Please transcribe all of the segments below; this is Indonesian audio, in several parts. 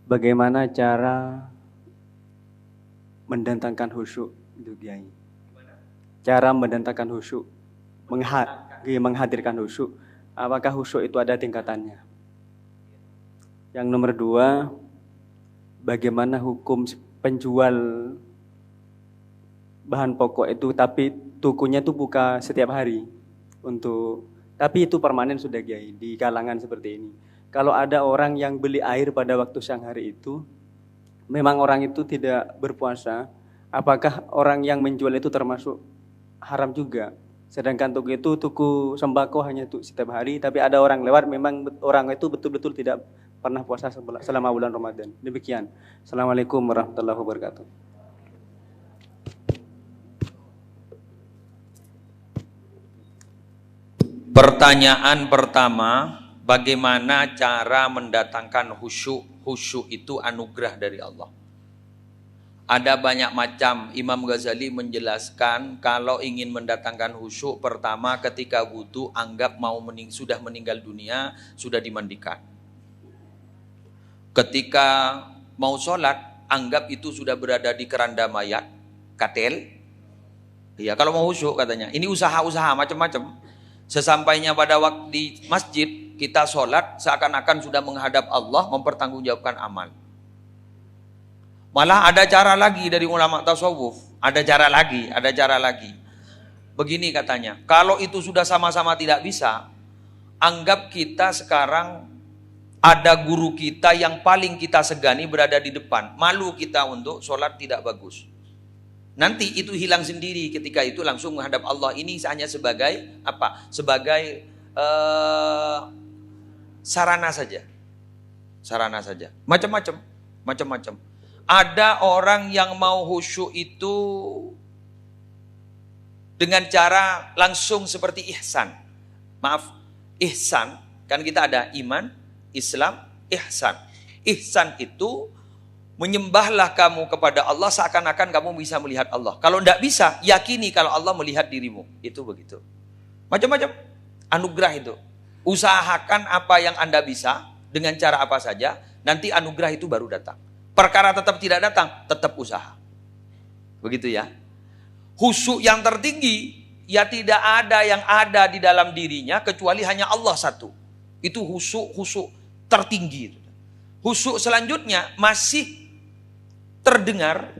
Bagaimana cara mendatangkan khusyuk itu Kiai? Cara mendatangkan khusyuk, menghadirkan khusyuk. Apakah khusyuk itu ada tingkatannya? Yang nomor dua, bagaimana hukum penjual bahan pokok itu tapi tukunya itu buka setiap hari tapi itu permanen sudah Kiai di kalangan seperti ini. Kalau ada orang yang beli air pada waktu siang hari itu, memang orang itu tidak berpuasa, apakah orang yang menjual itu termasuk haram juga? Sedangkan tuku sembako hanya untuk setiap hari, tapi ada orang lewat, memang orang itu betul-betul tidak pernah puasa selama bulan Ramadan. Demikian. Assalamualaikum warahmatullahi wabarakatuh. Pertanyaan pertama, bagaimana cara mendatangkan khusyuk? Khusyuk itu anugerah dari Allah. Ada banyak macam. Imam Ghazali menjelaskan kalau ingin mendatangkan khusyuk, pertama ketika wudu anggap sudah meninggal dunia, sudah dimandikan. Ketika mau sholat, anggap itu sudah berada di keranda mayat, katel. Ya, kalau mau khusyuk katanya. Ini usaha-usaha macam-macam. Sesampainya pada waktu di masjid, kita sholat seakan-akan sudah menghadap Allah, mempertanggungjawabkan amal. Malah ada cara lagi dari ulama tasawuf, ada cara lagi. Begini katanya, kalau itu sudah sama-sama tidak bisa, anggap kita sekarang ada guru kita yang paling kita segani berada di depan. Malu kita untuk sholat tidak bagus. Nanti itu hilang sendiri, ketika itu langsung menghadap Allah. Ini hanya sebagai apa? Sebagai sarana saja. Macam-macam. Ada orang yang mau khusyuk itu dengan cara langsung seperti ihsan. Maaf, ihsan kan kita ada iman, Islam, ihsan. Ihsan itu menyembahlah kamu kepada Allah seakan-akan kamu bisa melihat Allah. Kalau tidak bisa, yakini kalau Allah melihat dirimu. Itu begitu. Macam-macam anugerah itu. Usahakan apa yang Anda bisa dengan cara apa saja, nanti anugerah itu baru datang. Perkara tetap tidak datang, tetap usaha. Begitu ya. Khusyuk yang tertinggi, ya tidak ada yang ada di dalam dirinya kecuali hanya Allah satu. Itu khusyuk tertinggi. Khusyuk selanjutnya masih terdengar,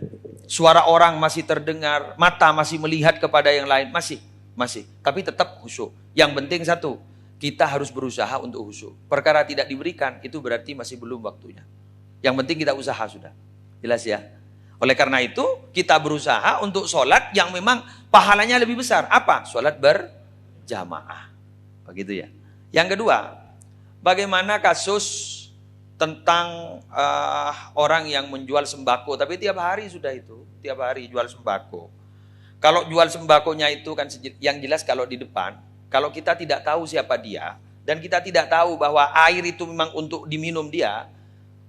suara orang masih terdengar, mata masih melihat kepada yang lain, masih. Tapi tetap khusyuk. Yang penting satu, kita harus berusaha untuk khusyuk. Perkara tidak diberikan, itu berarti masih belum waktunya. Yang penting kita usaha sudah. Jelas ya? Oleh karena itu, kita berusaha untuk sholat yang memang pahalanya lebih besar. Apa? Sholat berjamaah. Begitu ya. Yang kedua, bagaimana kasus tentang orang yang menjual sembako, tapi tiap hari jual sembako. Kalau jual sembakonya itu kan yang jelas kalau di depan, kalau kita tidak tahu siapa dia, dan kita tidak tahu bahwa air itu memang untuk diminum dia,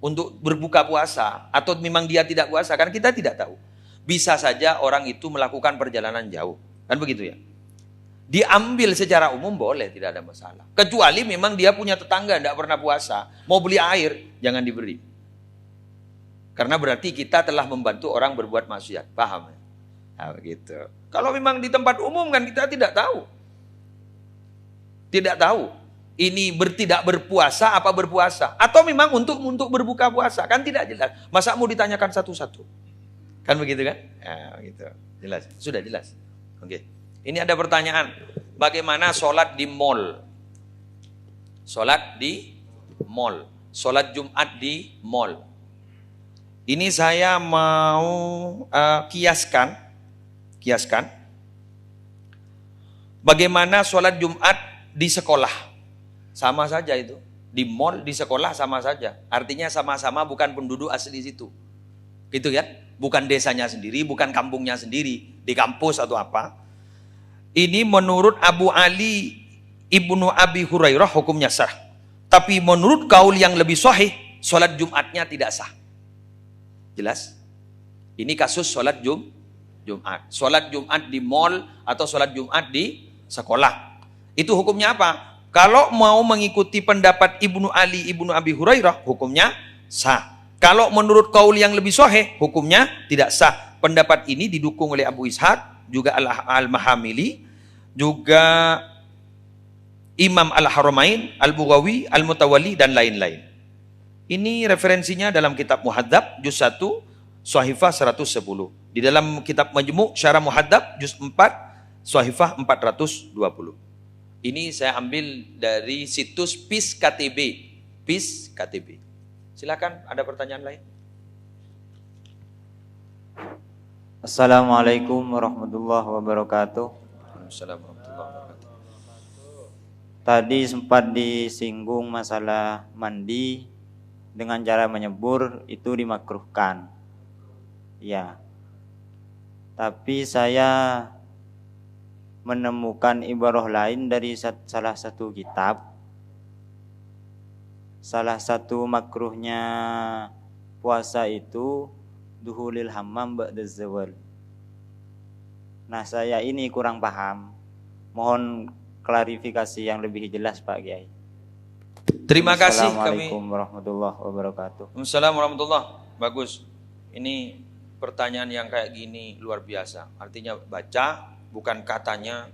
untuk berbuka puasa, atau memang dia tidak puasa, kan kita tidak tahu. Bisa saja orang itu melakukan perjalanan jauh, kan begitu ya. Diambil secara umum boleh, tidak ada masalah. Kecuali memang dia punya tetangga tidak pernah puasa, mau beli air, jangan diberi. Karena berarti kita telah membantu orang berbuat maksiat, paham ya? Nah, begitu. Kalau memang di tempat umum kan kita tidak tahu. Tidak tahu ini tidak berpuasa apa berpuasa, atau memang untuk berbuka puasa, kan tidak jelas. Masa mau ditanyakan satu-satu? Kan begitu kan? Nah, begitu. Jelas, sudah jelas. Oke. Ini ada pertanyaan, bagaimana sholat di mall? Sholat di mall, sholat Jumat di mall. Ini saya mau kiaskan. Bagaimana sholat Jumat di sekolah? Sama saja itu. Di mall, di sekolah sama saja. Artinya sama-sama bukan penduduk asli situ. Gitu kan? Bukan desanya sendiri, bukan kampungnya sendiri. Di kampus atau apa. Ini menurut Abu Ali Ibnu Abi Hurairah hukumnya sah. Tapi menurut kaul yang lebih sahih, sholat Jumatnya tidak sah. Jelas? Ini kasus sholat Jumat. Sholat Jumat di mall atau sholat Jumat di sekolah. Itu hukumnya apa? Kalau mau mengikuti pendapat Ibnu Ali Ibnu Abi Hurairah, hukumnya sah. Kalau menurut kaul yang lebih sahih, hukumnya tidak sah. Pendapat ini didukung oleh Abu Ishaq, juga Al-Mahamili, juga Imam Al-Haramain, Al-Bughawi, Al-Mutawalli, dan lain-lain. Ini referensinya dalam kitab Muhadzab, juz 1, Shahifah 110. Di dalam kitab Majmu' Syarah Muhadzab, juz 4, Shahifah 420. Ini saya ambil dari situs PIS KTB. PIS KTB. Silakan, ada pertanyaan lain? Assalamualaikum warahmatullahi wabarakatuh. Assalamualaikum warahmatullahi wabarakatuh. Tadi sempat disinggung masalah mandi dengan cara menyebur itu dimakruhkan. Ya. Tapi saya menemukan ibarah lain dari salah satu kitab. Salah satu makruhnya puasa itu duhulil hammam ba'da zawal. Nah, saya ini kurang paham. Mohon klarifikasi yang lebih jelas Pak Kiai. Terima kasih kami. Assalamualaikum warahmatullahi wabarakatuh. Assalamualaikum warahmatullahi. Bagus. Ini pertanyaan yang kayak gini luar biasa. Artinya baca, bukan katanya.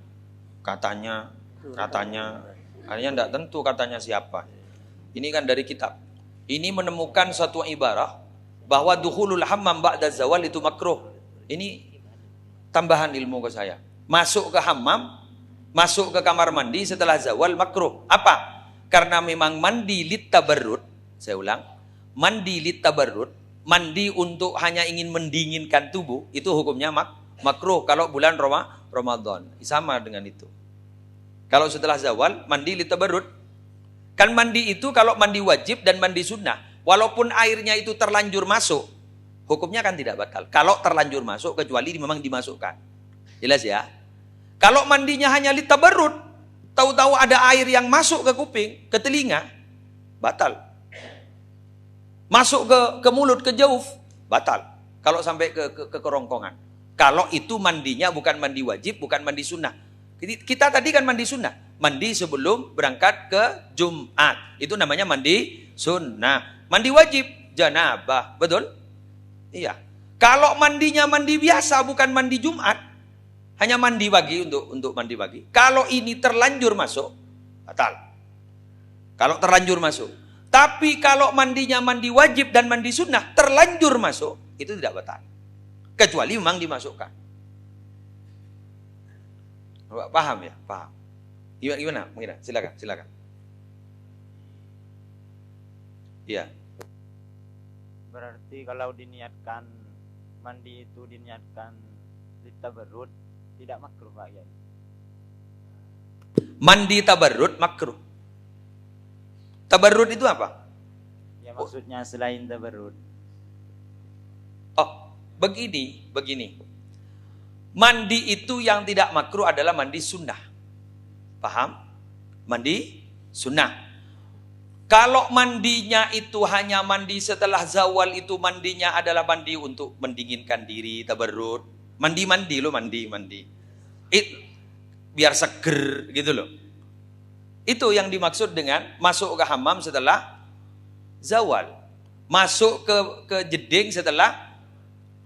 Artinya tidak tentu katanya siapa. Ini kan dari kitab. Ini menemukan satu ibarah bahwa dukhulul hammam ba'da zawal itu makruh. Ini tambahan ilmu ke saya. Masuk ke hammam, masuk ke kamar mandi setelah zawal makruh. Apa? Karena memang mandi littabarrud, saya ulang, mandi littabarrud, mandi untuk hanya ingin mendinginkan tubuh, itu hukumnya makruh kalau bulan Ramadan. Sama dengan itu. Kalau setelah zawal, mandi littabarrud. Kan mandi itu kalau mandi wajib dan mandi sunnah, walaupun airnya itu terlanjur masuk, hukumnya kan tidak batal. Kalau terlanjur masuk, kecuali memang dimasukkan. Jelas ya? Kalau mandinya hanya litabarrud, tahu-tahu ada air yang masuk ke kuping, ke telinga, batal. Masuk ke mulut, ke jauf, batal. Kalau sampai ke kerongkongan. Kalau itu mandinya bukan mandi wajib, bukan mandi sunnah. Kita tadi kan mandi sunnah. Mandi sebelum berangkat ke Jumat. Itu namanya mandi sunnah. Mandi wajib, janabah. Betul? Iya. Kalau mandinya mandi biasa, bukan mandi Jumat. Hanya mandi pagi untuk mandi pagi. Kalau ini terlanjur masuk, batal. Kalau terlanjur masuk. Tapi kalau mandinya mandi wajib dan mandi sunnah, terlanjur masuk, itu tidak batal. Kecuali memang dimasukkan. Paham ya? Paham. Gimana? Silakan. Iya. Berarti kalau diniatkan mandi itu diniatkan litabarrud, tidak makruh Pak Kiai. Mandi tabarrud makruh. Tabarrud itu apa? Ya maksudnya selain tabarrud. Oh, begini. Mandi itu yang tidak makruh adalah mandi sunnah. Paham? Mandi sunnah. Kalau mandinya itu hanya mandi setelah zawal, itu mandinya adalah mandi untuk mendinginkan diri, tabarrud. Mandi loh, mandi. Biar seger gitu loh. Itu yang dimaksud dengan masuk ke hammam setelah zawal. Masuk ke jeding setelah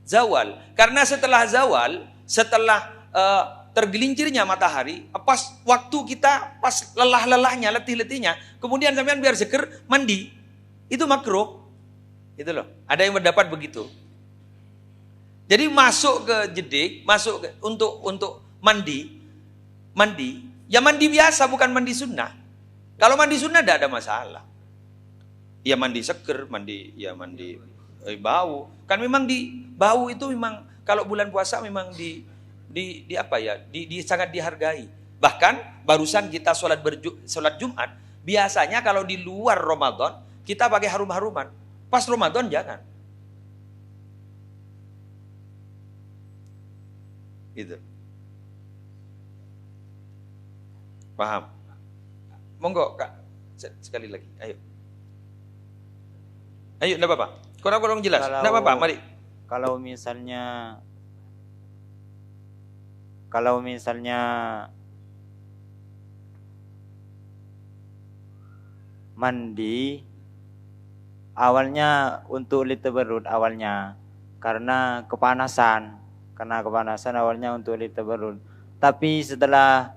zawal. Karena setelah zawal, setelah tergelincirnya matahari, pas waktu kita pas lelah-lelahnya, letih-letihnya, kemudian sampean biar seger mandi, itu makruh. Itu loh. Ada yang berpendapat begitu. Jadi masuk ke jeding, untuk mandi, ya mandi biasa, bukan mandi sunnah. Kalau mandi sunnah tidak ada masalah. Ya mandi seger, mandi bau. Kan memang bau itu memang kalau bulan puasa memang sangat dihargai. Bahkan barusan kita sholat Jumat, biasanya kalau di luar Ramadan kita pakai harum-haruman. Pas Ramadan jangan. Gitu. Paham? Monggo Kak, sekali lagi. Ayo, enggak apa-apa. Kurang jelas. Enggak apa-apa, mari. Kalau misalnya mandi awalnya untuk litabarrud awalnya karena kepanasan. Karena kepanasan awalnya untuk litabarrud. Tapi setelah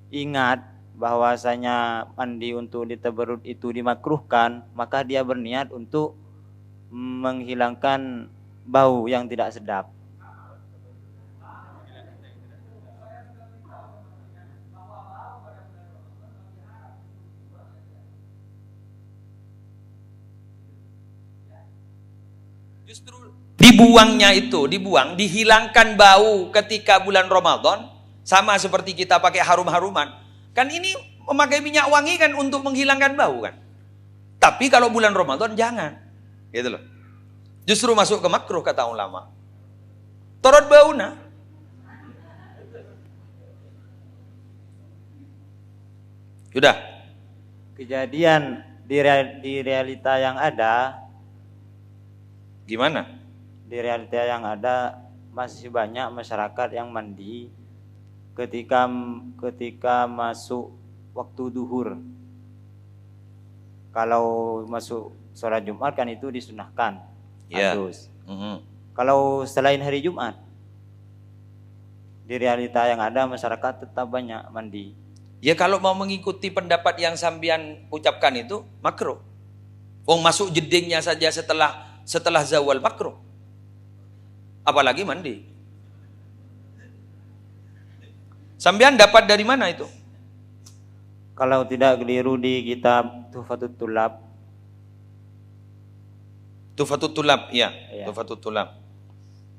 ingat bahwasanya mandi untuk litabarrud itu dimakruhkan, maka dia berniat untuk menghilangkan bau yang tidak sedap. Justru dibuangnya itu, dihilangkan bau ketika bulan Ramadan, sama seperti kita pakai harum-haruman. Kan ini memakai minyak wangi kan untuk menghilangkan bau kan. Tapi kalau bulan Ramadan jangan. Gitu loh. Justru masuk ke makruh kata ulama. Torot bauna. Sudah. Kejadian di realita yang ada, Gimana? di realita yang ada masih banyak masyarakat yang mandi ketika masuk waktu duhur. Kalau masuk sholat Jumat kan itu disunahkan Ya. harus. Kalau selain hari Jumat, di realita yang ada masyarakat tetap banyak mandi. Ya kalau mau mengikuti pendapat yang sambian ucapkan itu makruh. Wong masuk jedingnya saja setelah zawal makruh. Apalagi mandi. Sambian dapat dari mana itu? Kalau tidak keliru di kitab Tuhfatut Tulab. Tuhfatut Tulab, iya. Iya. Tuhfatut Tulab.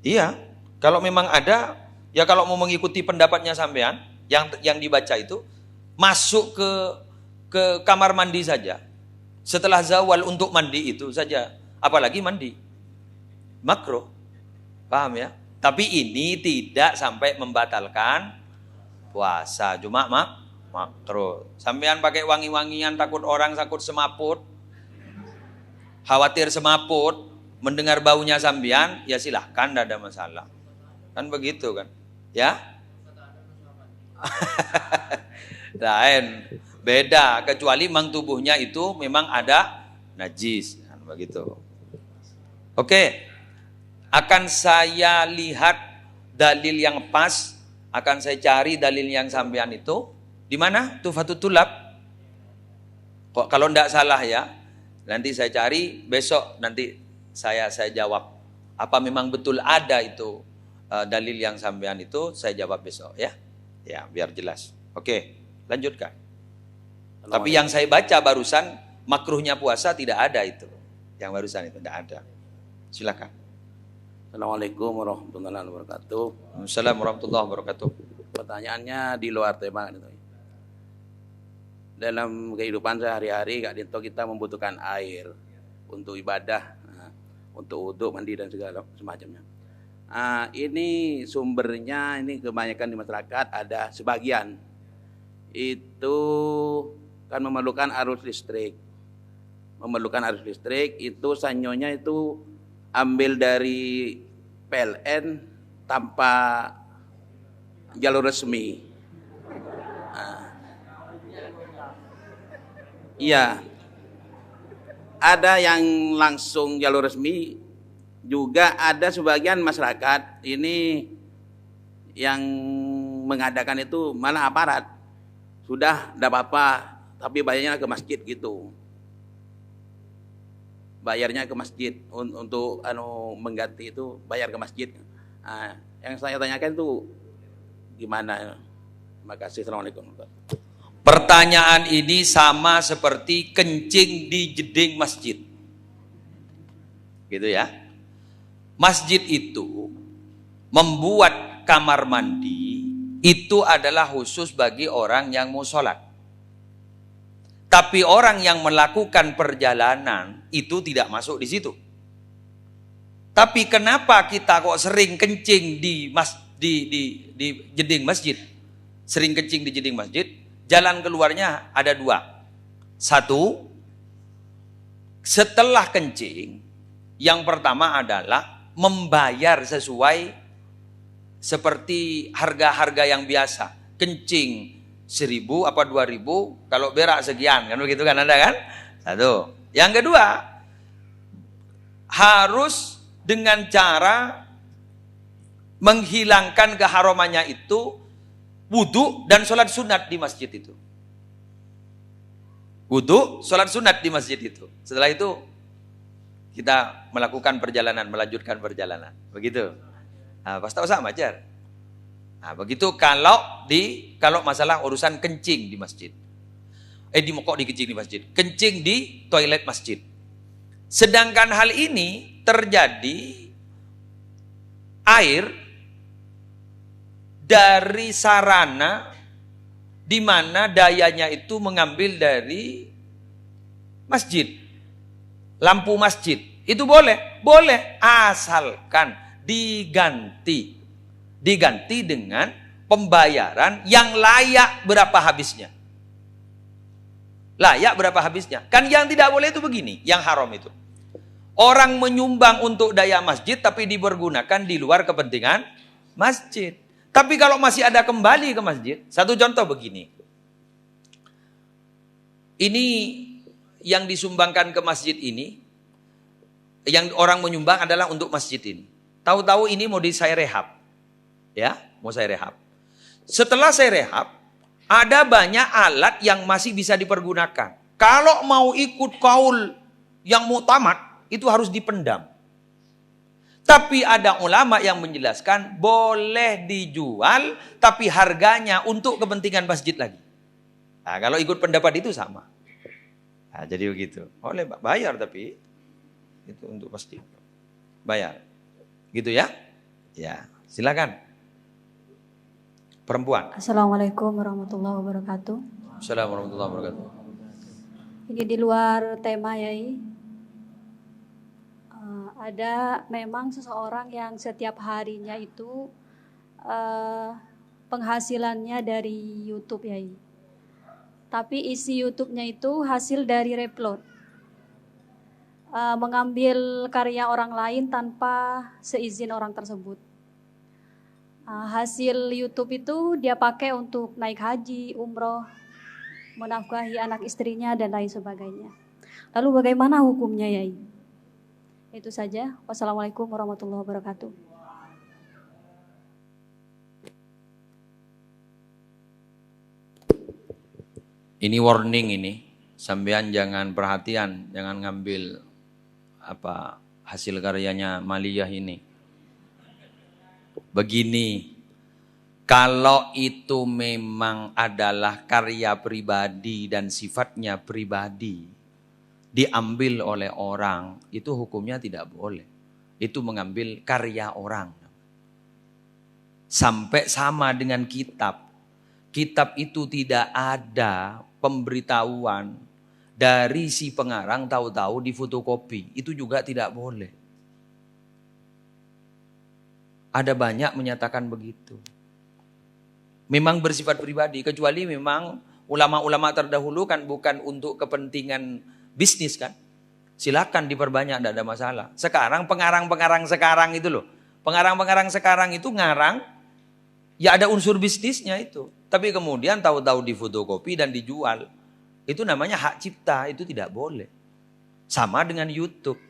Iya, kalau memang ada, ya kalau mau mengikuti pendapatnya sampean yang dibaca itu masuk ke kamar mandi saja. Setelah zawal untuk mandi itu saja, apalagi mandi. Makruh. Paham ya? Tapi ini tidak sampai membatalkan puasa, cuma makruh. Sampean pakai wangi-wangian takut orang takut semaput. Khawatir semaput, mendengar baunya sambian, ya silahkan, tidak ada masalah. Kan begitu kan? Ya? Lain, beda. Kecuali memang tubuhnya itu memang ada najis, kan begitu. Oke, akan saya lihat dalil yang pas, akan saya cari dalil yang sambian itu di mana? Tuhfatut Tulab. Kok kalau tidak salah ya, nanti saya cari besok nanti saya jawab. Apa memang betul ada itu dalil yang sampean itu, saya jawab besok ya. Ya, biar jelas. Oke, lanjutkan. Tapi yang saya baca barusan makruhnya puasa tidak ada itu. Yang barusan itu tidak ada. Silakan. Assalamualaikum warahmatullahi wabarakatuh. Assalamualaikum warahmatullahi wabarakatuh. Pertanyaannya di luar tema gitu. Dalam kehidupan sehari-hari Kak Dinto kita membutuhkan air untuk ibadah, untuk wudhu, mandi dan segala semacamnya. Ini sumbernya ini kebanyakan di masyarakat ada sebagian itu kan memerlukan arus listrik. Memerlukan arus listrik itu sanyonya itu ambil dari PLN tanpa jalur resmi. Iya, ada yang langsung jalur resmi, juga ada sebagian masyarakat ini yang mengadakan itu malah aparat. Sudah, tidak apa-apa, tapi bayarnya ke masjid gitu. Bayarnya ke masjid untuk mengganti itu bayar ke masjid. Yang saya tanyakan itu gimana? Terima kasih. Assalamualaikum. Pertanyaan ini sama seperti kencing di jeding masjid. Gitu ya. Masjid itu membuat kamar mandi itu adalah khusus bagi orang yang mau sholat. Tapi orang yang melakukan perjalanan itu tidak masuk di situ. Tapi kenapa kita kok sering kencing di jeding masjid? Sering kencing di jeding masjid? Jalan keluarnya ada dua. Satu, setelah kencing, yang pertama adalah membayar sesuai seperti harga-harga yang biasa. Kencing 1.000 apa 2.000, kalau berak sekian, kan begitu kan ada kan? Satu. Yang kedua, harus dengan cara menghilangkan keharumannya itu wudu dan sholat sunat di masjid itu. Wudu, sholat sunat di masjid itu. Setelah itu kita melakukan perjalanan, melanjutkan perjalanan. Begitu. Nah, pas tahu sama ajar. Nah, begitu kalau masalah urusan kencing di masjid. Kencing di masjid. Kencing di toilet masjid. Sedangkan hal ini terjadi air dari sarana di mana dayanya itu mengambil dari masjid. Lampu masjid. Itu boleh? Boleh. Asalkan diganti dengan pembayaran yang layak berapa habisnya. Layak berapa habisnya. Kan yang tidak boleh itu begini, yang haram itu. Orang menyumbang untuk daya masjid tapi dipergunakan di luar kepentingan masjid. Tapi kalau masih ada kembali ke masjid, satu contoh begini. Ini yang disumbangkan ke masjid ini, yang orang menyumbang adalah untuk masjid ini. Tahu-tahu ini mau saya rehab. Ya, mau saya rehab. Setelah saya rehab, ada banyak alat yang masih bisa dipergunakan. Kalau mau ikut kaul yang muktamad, itu harus dipendam. Tapi ada ulama yang menjelaskan boleh dijual, tapi harganya untuk kepentingan masjid lagi. Nah, kalau ikut pendapat itu sama. Nah, jadi begitu. Boleh bayar tapi itu untuk masjid. Bayar. Gitu ya? Ya, silakan. Perempuan. Assalamualaikum warahmatullahi wabarakatuh. Assalamualaikum warahmatullahi wabarakatuh. Ini di luar tema Yai. Ada memang seseorang yang setiap harinya itu penghasilannya dari YouTube Yai. Tapi isi YouTube-nya itu hasil dari reupload. Mengambil karya orang lain tanpa seizin orang tersebut. Hasil YouTube itu dia pakai untuk naik haji, umroh, menafkahi anak istrinya dan lain sebagainya. Lalu bagaimana hukumnya Yai? Itu saja. Wassalamualaikum warahmatullahi wabarakatuh. Ini warning ini. Sampean jangan perhatian, jangan ngambil hasil karyanya Maliyah ini. Begini, kalau itu memang adalah karya pribadi dan sifatnya pribadi, diambil oleh orang, itu hukumnya tidak boleh. Itu mengambil karya orang. Sampai sama dengan kitab. Kitab itu tidak ada pemberitahuan dari si pengarang, tahu-tahu di fotokopi. Itu juga tidak boleh. Ada banyak menyatakan begitu. Memang bersifat pribadi, kecuali memang ulama-ulama terdahulu kan bukan untuk kepentingan bisnis kan. Silakan diperbanyak, tidak ada masalah. Sekarang pengarang-pengarang sekarang itu loh. Pengarang-pengarang sekarang itu ngarang, ya ada unsur bisnisnya itu. Tapi kemudian tahu-tahu difotokopi dan dijual. Itu namanya hak cipta, itu tidak boleh. Sama dengan YouTube.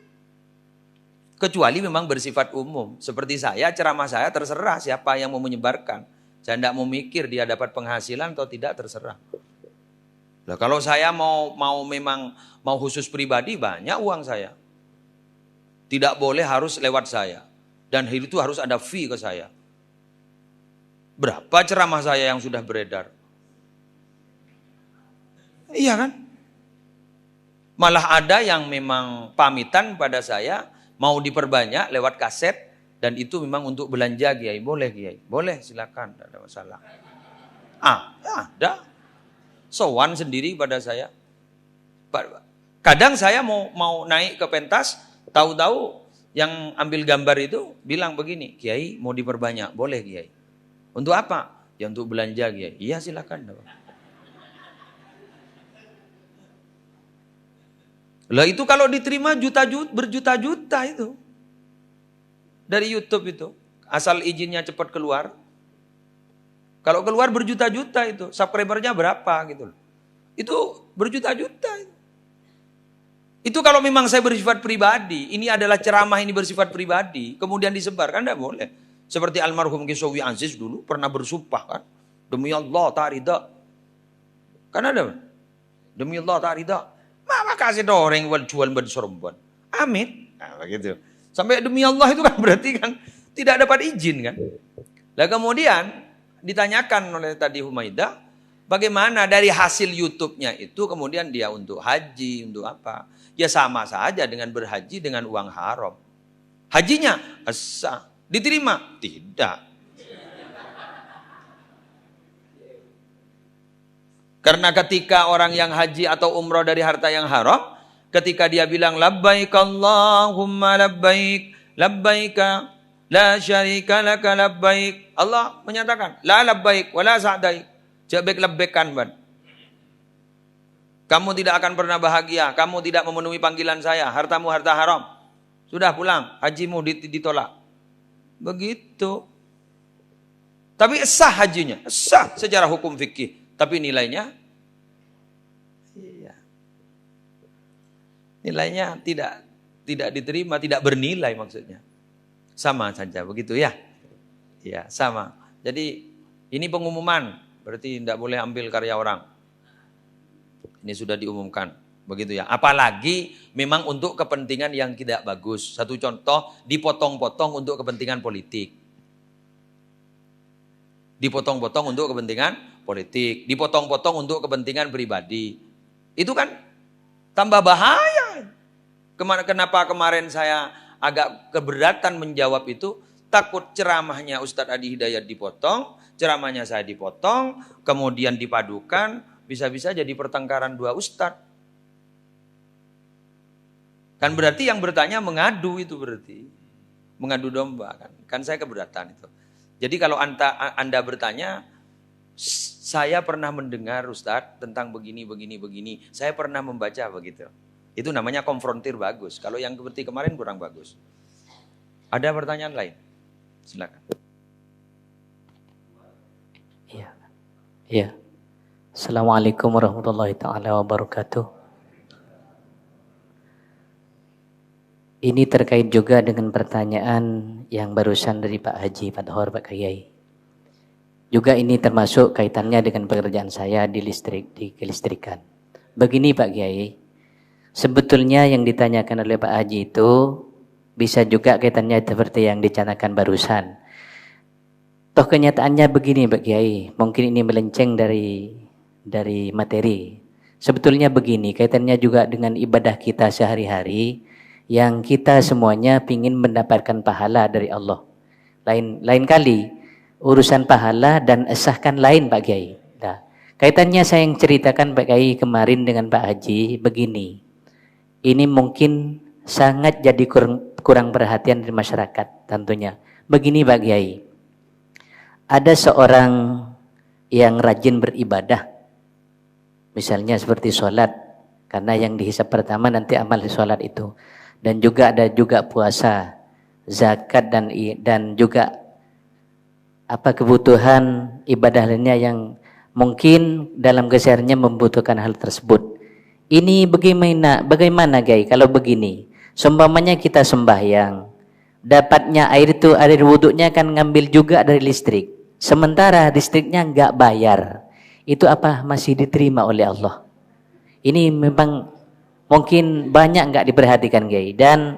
Kecuali memang bersifat umum. Seperti saya, ceramah saya terserah siapa yang mau menyebarkan. Saya tidak mau mikir dia dapat penghasilan atau tidak, terserah. Nah, kalau saya mau khusus pribadi, banyak uang saya. Tidak boleh harus lewat saya. Dan itu harus ada fee ke saya. Berapa ceramah saya yang sudah beredar? Iya kan? Malah ada yang memang pamitan pada saya, mau diperbanyak lewat kaset, dan itu memang untuk belanja Kiai. Boleh Kiai? Boleh, silakan, tidak ada masalah. Ada. Sowan sendiri pada saya. Kadang saya mau naik ke pentas, tahu-tahu yang ambil gambar itu bilang begini, Kiai mau diperbanyak, boleh Kiai. Untuk apa? Ya untuk belanja Kiai. Iya silakan. Lah itu kalau diterima berjuta-juta itu. Dari YouTube itu. Asal izinnya cepat keluar. Kalau keluar berjuta-juta itu. Subscribernya berapa gitu. Itu berjuta-juta itu. Itu kalau memang saya bersifat pribadi, ini adalah ceramah ini bersifat pribadi, kemudian disebar, kan tidak boleh. Seperti almarhum Kisawi Aziz dulu pernah bersumpah kan, demi Allah tak ridha. Kan ada, demi Allah tak ridha. Mama kasih orang jual bersorban. Amin. Nah, begitu. Sampai demi Allah itu kan berarti kan tidak dapat izin kan. Lah kemudian ditanyakan oleh tadi Humaidah, bagaimana dari hasil YouTube-nya itu kemudian dia untuk haji, untuk apa? Ya sama saja dengan berhaji dengan uang haram. Hajinya sah, diterima? Tidak. Karena ketika orang yang haji atau umrah dari harta yang haram, ketika dia bilang labbaik Allahumma labbaik, labbaika la syarika laka labbaik, Allah menyatakan la labbaik wa la sa'daik. Jabek labbekan ban. Kamu tidak akan pernah bahagia, kamu tidak memenuhi panggilan saya, hartamu harta haram. Sudah pulang, hajimu ditolak. Begitu. Tapi sah hajinya, sah secara hukum fikih. Tapi nilainya, iya. Nilainya tidak diterima, tidak bernilai maksudnya. Sama saja, begitu ya? Ya, sama. Jadi ini pengumuman, berarti tidak boleh ambil karya orang. Ini sudah diumumkan, begitu ya. Apalagi memang untuk kepentingan yang tidak bagus. Satu contoh, dipotong-potong untuk kepentingan politik. Dipotong-potong untuk kepentingan politik, dipotong-potong untuk kepentingan pribadi. Itu kan tambah bahaya. Kenapa kemarin saya agak keberatan menjawab itu? Takut ceramahnya Ustadz Adi Hidayat dipotong, ceramahnya saya dipotong, kemudian dipadukan, bisa-bisa jadi pertengkaran dua ustadz. Kan berarti yang bertanya mengadu itu berarti. Mengadu domba kan. Kan saya keberatan itu. Jadi kalau anda bertanya, saya pernah mendengar Ustadz tentang begini. Saya pernah membaca begitu. Itu namanya konfrontir bagus. Kalau yang seperti kemarin kurang bagus. Ada pertanyaan lain? Silakan. Iya. Assalamualaikum warahmatullahi taala wabarakatuh. Ini terkait juga dengan pertanyaan yang barusan dari Pak Haji Fathor, Pak Kiai. Juga ini termasuk kaitannya dengan pekerjaan saya di kelistrikan. Begini Pak Kiai, sebetulnya yang ditanyakan oleh Pak Haji itu bisa juga kaitannya seperti yang dicanangkan barusan. Toh kenyataannya begini Pak Kiai, mungkin ini melenceng dari materi. Sebetulnya begini, kaitannya juga dengan ibadah kita sehari-hari yang kita semuanya ingin mendapatkan pahala dari Allah. Lain kali urusan pahala dan esahkan lain Pak Kiai. Nah, kaitannya saya yang ceritakan Pak Kiai kemarin dengan Pak Haji begini. Ini mungkin sangat jadi kurang perhatian dari masyarakat tentunya. Begini Pak Kiai. Ada seorang yang rajin beribadah. Misalnya seperti sholat. Karena yang dihisab pertama nanti amal sholat itu. Dan juga ada juga puasa, zakat dan juga apa kebutuhan ibadah lainnya yang mungkin dalam kesehariannya membutuhkan hal tersebut. Ini bagaimana Kiai kalau begini? Seumpamanya kita sembahyang, dapatnya air itu air wuduknya kan ngambil juga dari listrik. Sementara listriknya enggak bayar. Itu apa masih diterima oleh Allah? Ini memang mungkin banyak enggak diperhatikan Kiai. Dan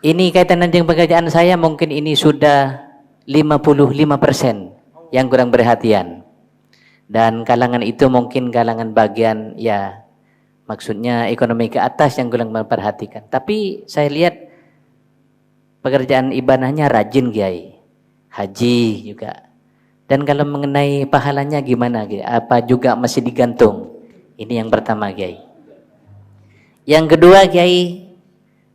ini kaitan dengan pekerjaan saya mungkin ini sudah 55% yang kurang perhatian. Dan kalangan itu mungkin kalangan bagian ya maksudnya ekonomi ke atas yang kurang memperhatikan. Tapi saya lihat pekerjaan ibadahnya rajin Kiai. Haji juga. Dan kalau mengenai pahalanya gimana Kiai? Apa juga masih digantung? Ini yang pertama Kiai. Yang kedua Kiai,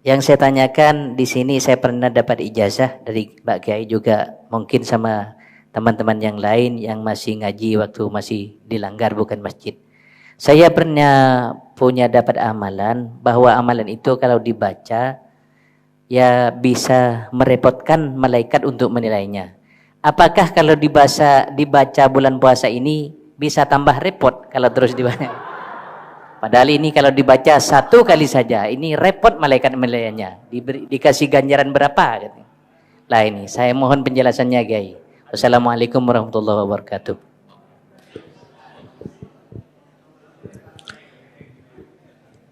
yang saya tanyakan di sini saya pernah dapat ijazah dari Pak Kiai juga mungkin sama teman-teman yang lain yang masih ngaji waktu masih dilanggar bukan masjid. Saya pernah punya dapat amalan bahwa amalan itu kalau dibaca ya bisa merepotkan malaikat untuk menilainya. Apakah kalau dibaca bulan puasa ini bisa tambah repot kalau terus dibaca? Padahal ini kalau dibaca satu kali saja, ini repot malaikat melihatnya. Dikasih ganjaran berapa? Lah ini, saya mohon penjelasannya, Gai. Wassalamualaikum warahmatullahi wabarakatuh.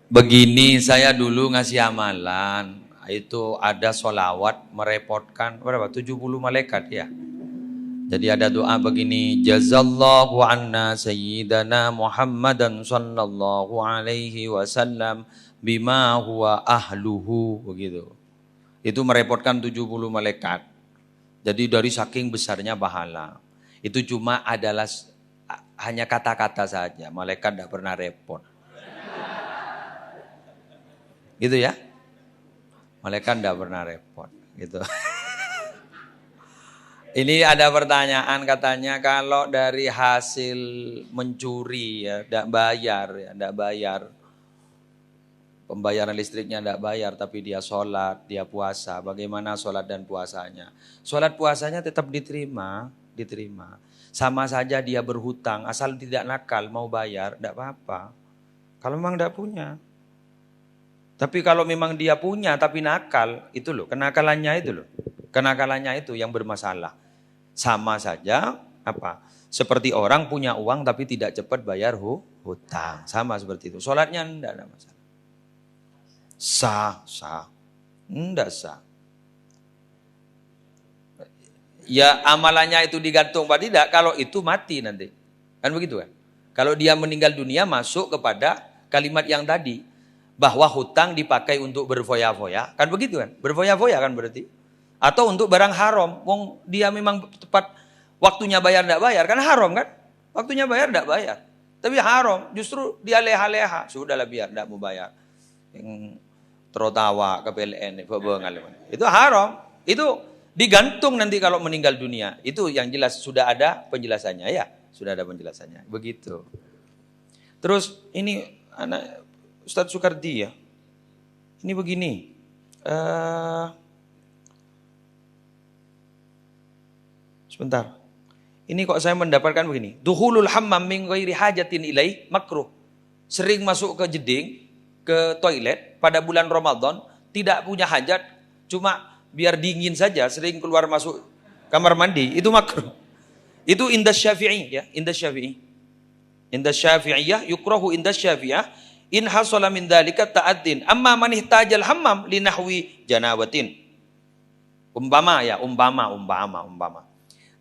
Begini, saya dulu ngasih amalan. Itu ada sholawat merepotkan berapa? 70 malaikat ya. Jadi ada doa begini, jazallahu anna sayyidana Muhammadan sallallahu alaihi wasallam bima huwa ahluhu, begitu. Itu merepotkan 70 malaikat. Jadi dari saking besarnya pahala. Itu cuma adalah hanya kata-kata saja, malaikat tidak pernah repot. Gitu ya. Malaikat tidak pernah repot, gitu. Ini ada pertanyaan katanya kalau dari hasil mencuri ya, tidak bayar ya, tidak bayar. Pembayaran listriknya tidak bayar tapi dia sholat, dia puasa. Bagaimana sholat dan puasanya? Sholat puasanya tetap diterima. Sama saja dia berhutang, asal tidak nakal mau bayar, tidak apa-apa. Kalau memang tidak punya. Tapi kalau memang dia punya tapi nakal, itu loh, kenakalannya itu loh. Kenakalannya itu yang bermasalah. Sama saja apa? Seperti orang punya uang tapi tidak cepat bayar hutang. Sama seperti itu. Sholatnya tidak ada masalah. Sah. Tidak sah. Ya amalannya itu digantung pada tidak, kalau itu mati nanti. Kan begitu kan? Kalau dia meninggal dunia masuk kepada kalimat yang tadi. Bahwa hutang dipakai untuk berfoya-foya. Kan begitu kan? Berfoya-foya kan berarti. Atau untuk barang haram. Wong dia memang tepat waktunya bayar tidak bayar. Kan haram kan? Waktunya bayar tidak bayar. Tapi haram. Justru dia leha-leha. Sudahlah biar tidak mau bayar. Yang tertawa ke PLN. Itu haram. Itu digantung nanti kalau meninggal dunia. Itu yang jelas sudah ada penjelasannya ya. Sudah ada penjelasannya. Begitu. Terus ini anak Ustadz Sukardi ya. Ini begini. Sebentar. Ini kok saya mendapatkan begini. Duhulul hammam min ghairi hajatin ilai makruh. Sering masuk ke jeding, ke toilet pada bulan Ramadan, tidak punya hajat, cuma biar dingin saja, sering keluar masuk kamar mandi, itu makruh. Itu indah Syafi'i ya, indah Syafi'i. Indah Syafi'iyah yukrahu indah Syafi'iyah in hasala min dzalika ta'addin. Amma man ihtajal hammam li nahwi janabatin. Umpama.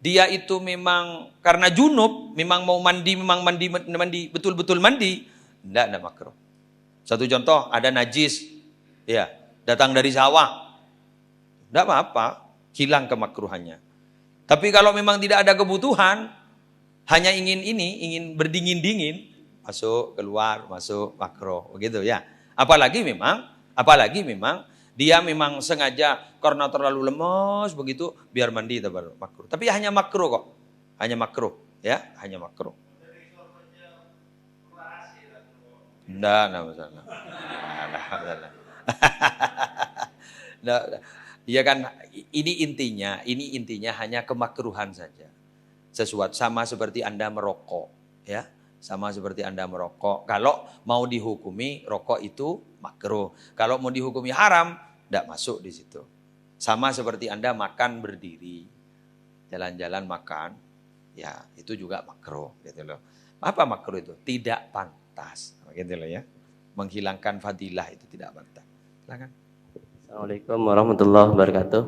Dia itu memang karena junub, memang mau mandi, betul-betul mandi, enggak makruh. Satu contoh, ada najis, ya, datang dari sawah, enggak apa-apa, hilang kemakruhannya. Tapi kalau memang tidak ada kebutuhan, hanya ingin berdingin-dingin, masuk, keluar, masuk, makruh, begitu ya. Apalagi memang dia memang sengaja karena terlalu lemas begitu biar mandi baru makruh. Tapi hanya makruh kok. Hanya makruh, ya, hanya makruh. Enggak masalah. Enggak. Ya kan ini intinya hanya kemakruhan saja. Sesuatu sama seperti Anda merokok, ya. Sama seperti Anda merokok. Kalau mau dihukumi rokok itu makruh. Kalau mau dihukumi haram, tidak masuk di situ. Sama seperti Anda makan berdiri. Jalan-jalan makan, ya itu juga makruh. Gitu loh. Apa makruh itu? Tidak pantas. Gitu loh ya. Menghilangkan fadilah itu tidak pantas. Silakan. Assalamualaikum warahmatullahi wabarakatuh.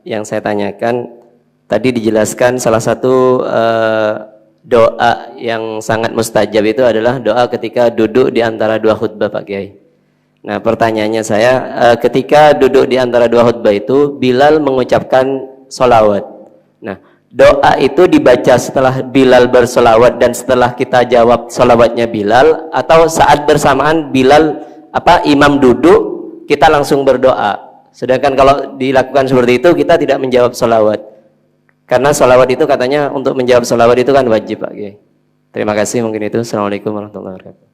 Yang saya tanyakan, tadi dijelaskan salah satu doa yang sangat mustajab itu adalah doa ketika duduk di antara dua khutbah Pak Kiai. Nah pertanyaannya saya, ketika duduk di antara dua khutbah itu Bilal mengucapkan sholawat. Nah doa itu dibaca setelah Bilal bersolawat dan setelah kita jawab sholawatnya Bilal, atau saat bersamaan Bilal imam duduk kita langsung berdoa. Sedangkan kalau dilakukan seperti itu kita tidak menjawab sholawat. Karena sholawat itu katanya untuk menjawab sholawat itu kan wajib Pak Kiai. Terima kasih mungkin itu. Assalamualaikum warahmatullahi wabarakatuh.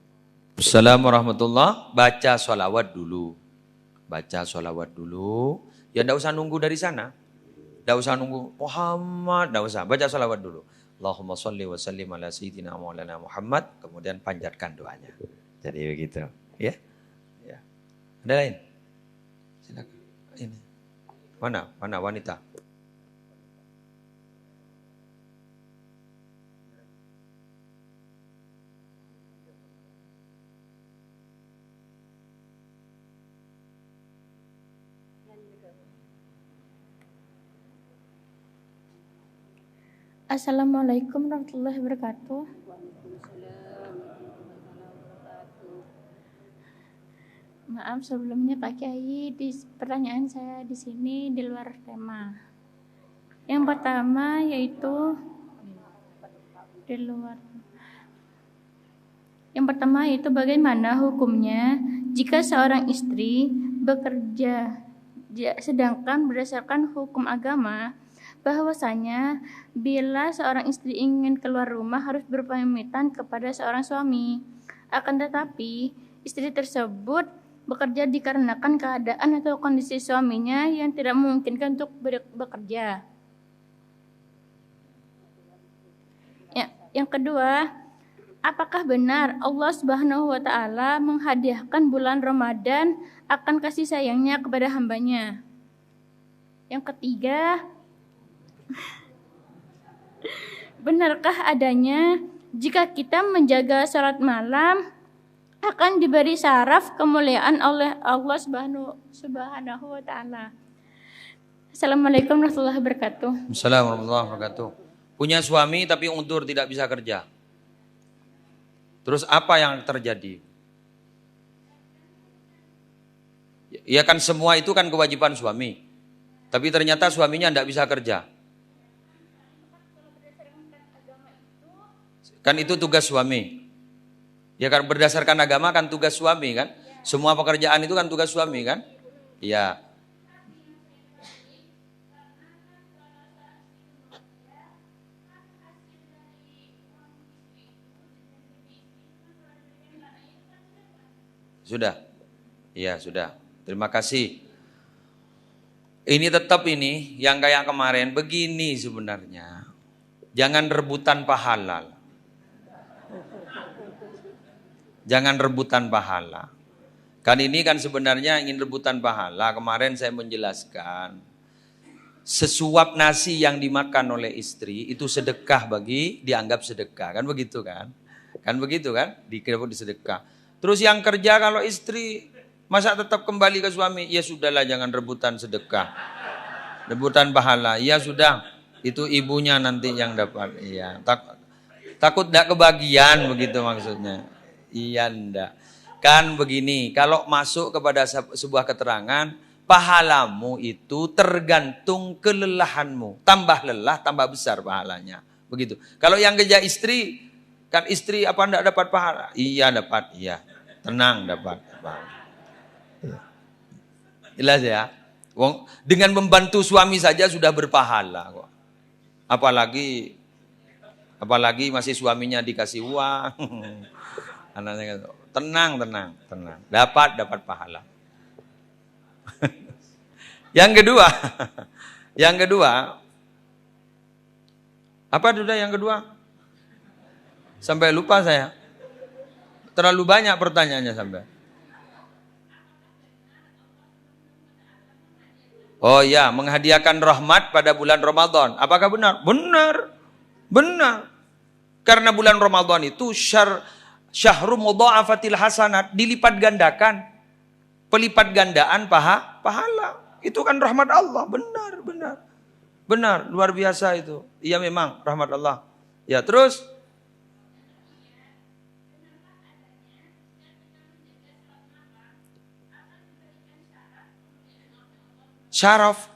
Assalamualaikum warahmatullahi wabarakatuh. Baca sholawat dulu. Baca sholawat dulu. Ya enggak usah nunggu dari sana. Enggak usah nunggu Muhammad, enggak usah. Baca sholawat dulu. Allahumma sholli wa sallim ala sayyidina maulana Muhammad, kemudian panjatkan doanya. Jadi begitu, ya. Ya. Ada lain? Silakan. Ini. Mana wanita? Assalamualaikum warahmatullahi wabarakatuh. Maaf sebelumnya Pak Kiai, pertanyaan saya di sini di luar tema. Yang pertama yaitu bagaimana hukumnya jika seorang istri bekerja sedangkan berdasarkan hukum agama bahwasanya bila seorang istri ingin keluar rumah harus berpamitan kepada seorang suami. Akan tetapi istri tersebut bekerja dikarenakan keadaan atau kondisi suaminya yang tidak memungkinkan untuk bekerja. Ya, yang kedua, apakah benar Allah Subhanahu wa taala menghadiahkan bulan Ramadan akan kasih sayangnya kepada hambanya? Yang ketiga, benarkah adanya jika kita menjaga salat malam akan diberi syaraf kemuliaan oleh Allah Subhanahu wa taala? Assalamualaikum warahmatullahi wabarakatuh. Assalamualaikum warahmatullahi wabarakatuh. Punya suami tapi undur tidak bisa kerja. Terus apa yang terjadi? Ya kan semua itu kan kewajiban suami. Tapi ternyata suaminya tidak bisa kerja. Kan itu tugas suami. Ya kan berdasarkan agama kan tugas suami kan. Semua pekerjaan itu kan tugas suami kan. Iya. Sudah. Iya sudah. Terima kasih. Ini tetap ini yang kayak kemarin begini sebenarnya. Jangan rebutan pahala. Jangan rebutan pahala. Kan ini kan sebenarnya ingin rebutan pahala. Kemarin saya menjelaskan. Sesuap nasi yang dimakan oleh istri itu sedekah dianggap sedekah. Kan begitu kan? Kan begitu kan? Dikira sedekah. Terus yang kerja kalau istri, masa tetap kembali ke suami? Ya sudahlah jangan rebutan sedekah. Rebutan pahala. Ya sudah, itu ibunya nanti yang dapat. Iya. Takut tidak kebagian begitu maksudnya. Iya ndak. Kan begini, kalau masuk kepada sebuah keterangan, pahalamu itu tergantung kelelahanmu. Tambah lelah, tambah besar pahalanya. Begitu. Kalau yang kerja istri, kan istri apa ndak dapat pahala? Iya dapat, iya. Tenang dapat. Jelas ya? Dengan membantu suami saja sudah berpahala kok. Apalagi masih suaminya dikasih uang. Anaknya tenang. Dapat pahala. Yang kedua, apa sudah yang kedua? Sampai lupa saya. Terlalu banyak pertanyaannya sampai. Oh ya, menghadiahkan rahmat pada bulan Ramadan. Apakah benar? Benar. Karena bulan Ramadan itu syahrul mudha'afatil hasanat, dilipat gandakan. Pelipat gandaan pahala. Itu kan rahmat Allah. Benar, luar biasa itu. Iya memang rahmat Allah. Ya, terus syaraf.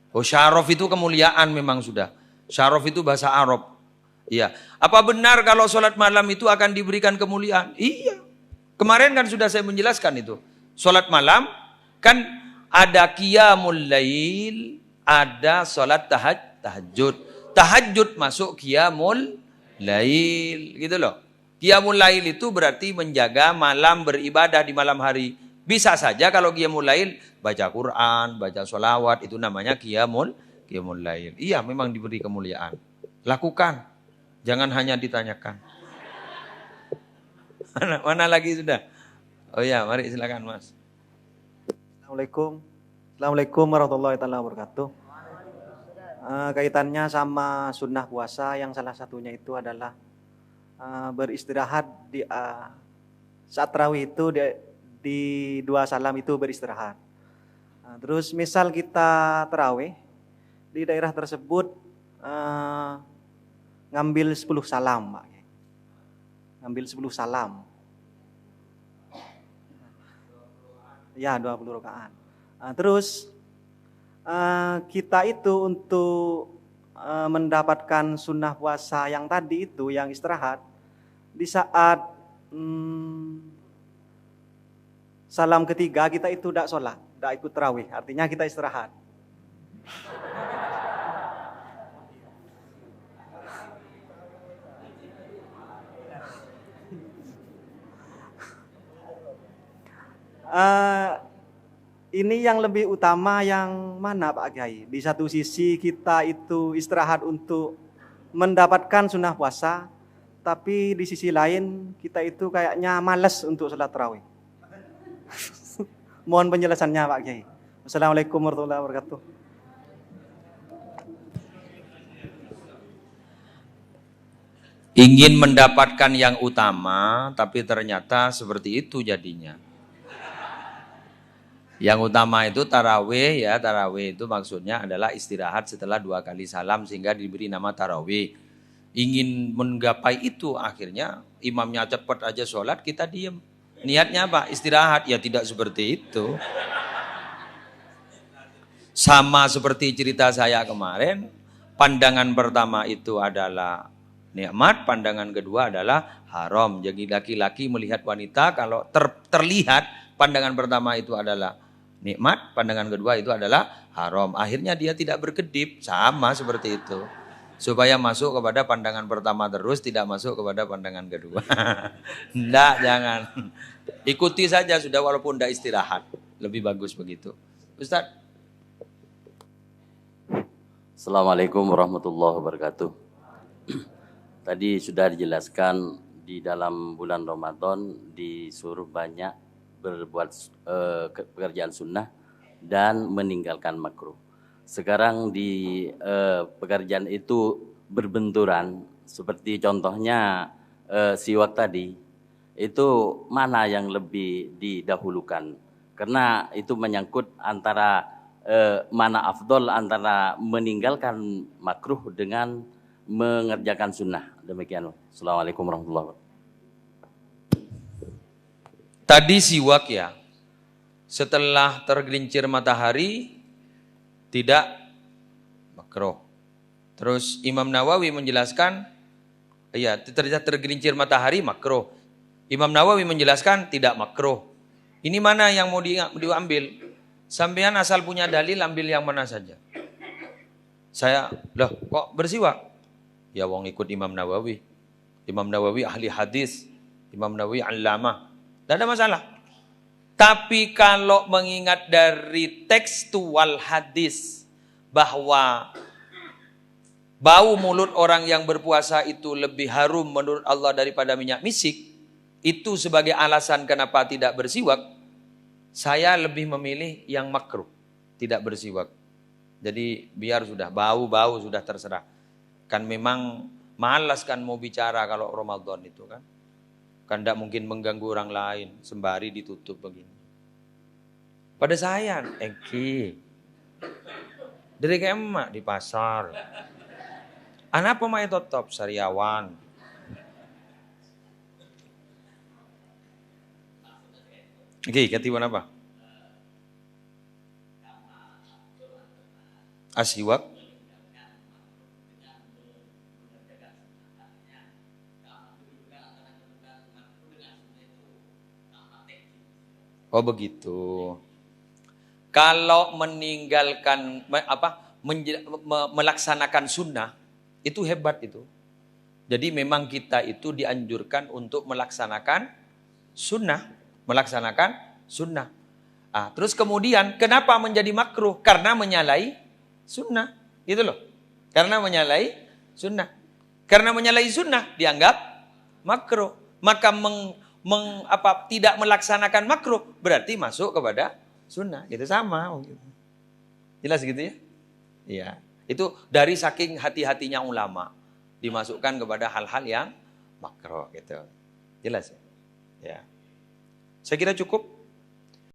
Oh, syaraf itu kemuliaan memang sudah. Syaraf itu bahasa Arab. Iya. Apa benar kalau sholat malam itu akan diberikan kemuliaan? Iya. Kemarin kan sudah saya menjelaskan itu. Sholat malam kan ada qiyamul lail, ada sholat tahajud. Tahajud masuk qiyamul lail, gitu loh. Qiyamul lail itu berarti menjaga malam, beribadah di malam hari. Bisa saja kalau qiyamul lail baca Quran, baca sholawat, itu namanya qiyamul lail. Iya, memang diberi kemuliaan. Lakukan. Jangan hanya ditanyakan. Mana lagi sudah? Oh ya, mari silakan Mas. Assalamualaikum warahmatullahi wabarakatuh. Kaitannya sama sunnah puasa yang salah satunya itu adalah beristirahat di saat tarawih itu di 2 salam itu beristirahat. Terus misal kita tarawih di daerah tersebut ngambil 10 salam, Pak. Ngambil 10 salam. Ya, 20 rakaat. Terus kita itu untuk mendapatkan sunnah puasa yang tadi itu, yang istirahat, di saat salam ketiga kita itu tidak sholat, tidak ikut tarawih, artinya kita istirahat. Ini yang lebih utama yang mana Pak Kiai? Di satu sisi kita itu istirahat untuk mendapatkan sunnah puasa, tapi di sisi lain kita itu kayaknya malas untuk sholat tarawih. Mohon penjelasannya Pak Kiai. Assalamualaikum warahmatullahi wabarakatuh. Ingin mendapatkan yang utama, tapi ternyata seperti itu jadinya. Yang utama itu tarawih, ya tarawih itu maksudnya adalah istirahat setelah 2 kali salam sehingga diberi nama tarawih. Ingin menggapai itu akhirnya imamnya cepat aja sholat, kita diem. Niatnya apa? Istirahat. Ya tidak seperti itu. Sama seperti cerita saya kemarin, pandangan pertama itu adalah nikmat, pandangan kedua adalah haram. Jadi laki-laki melihat wanita kalau terlihat pandangan pertama itu adalah nikmat, pandangan kedua itu adalah haram. Akhirnya dia tidak berkedip, sama seperti itu. Supaya masuk kepada pandangan pertama terus, tidak masuk kepada pandangan kedua. Enggak, jangan. Ikuti saja sudah walaupun tidak istirahat. Lebih bagus begitu. Ustaz. Assalamualaikum warahmatullahi wabarakatuh. Tadi sudah dijelaskan di dalam bulan Ramadan disuruh banyak berbuat pekerjaan sunnah dan meninggalkan makruh. Sekarang di pekerjaan itu berbenturan, seperti contohnya siwak tadi, itu mana yang lebih didahulukan? Karena itu menyangkut antara mana afdol antara meninggalkan makruh dengan mengerjakan sunnah. Demikian. Assalamualaikum warahmatullahi wabarakatuh. Tadi siwak ya, setelah tergelincir matahari tidak makruh. Terus Imam Nawawi menjelaskan, ya tergelincir matahari makruh. Imam Nawawi menjelaskan tidak makruh. Ini mana yang mau diambil? Sampean asal punya dalil ambil yang mana saja. Saya, loh kok bersiwak? Ya wong ikut Imam Nawawi. Imam Nawawi ahli hadis, Imam Nawawi allamah. Tidak ada masalah. Tapi kalau mengingat dari tekstual hadis bahwa bau mulut orang yang berpuasa itu lebih harum menurut Allah daripada minyak misik, itu sebagai alasan kenapa tidak bersiwak, saya lebih memilih yang makruh, tidak bersiwak. Jadi biar sudah bau-bau sudah terserah. Kan memang malas kan mau bicara kalau Ramadan itu kan. Kan tidak mungkin mengganggu orang lain, sembari ditutup begini. Pada saya, Eki, dari kemak di pasar. Anak pemain top sariawan. Oke, ketiwan apa? Asiwak. Oh begitu. Kalau meninggalkan melaksanakan sunnah itu hebat itu. Jadi memang kita itu dianjurkan untuk melaksanakan sunnah, terus kemudian kenapa menjadi makruh? Karena menyalahi sunnah, gitu loh. Karena menyalahi sunnah. Karena menyalahi sunnah dianggap makruh. Maka tidak melaksanakan makruh berarti masuk kepada sunnah. Itu sama. Jelas gitu ya? Iya. Itu dari saking hati-hatinya ulama. Dimasukkan kepada hal-hal yang makruh gitu. Jelas ya? Ya. Saya kira cukup.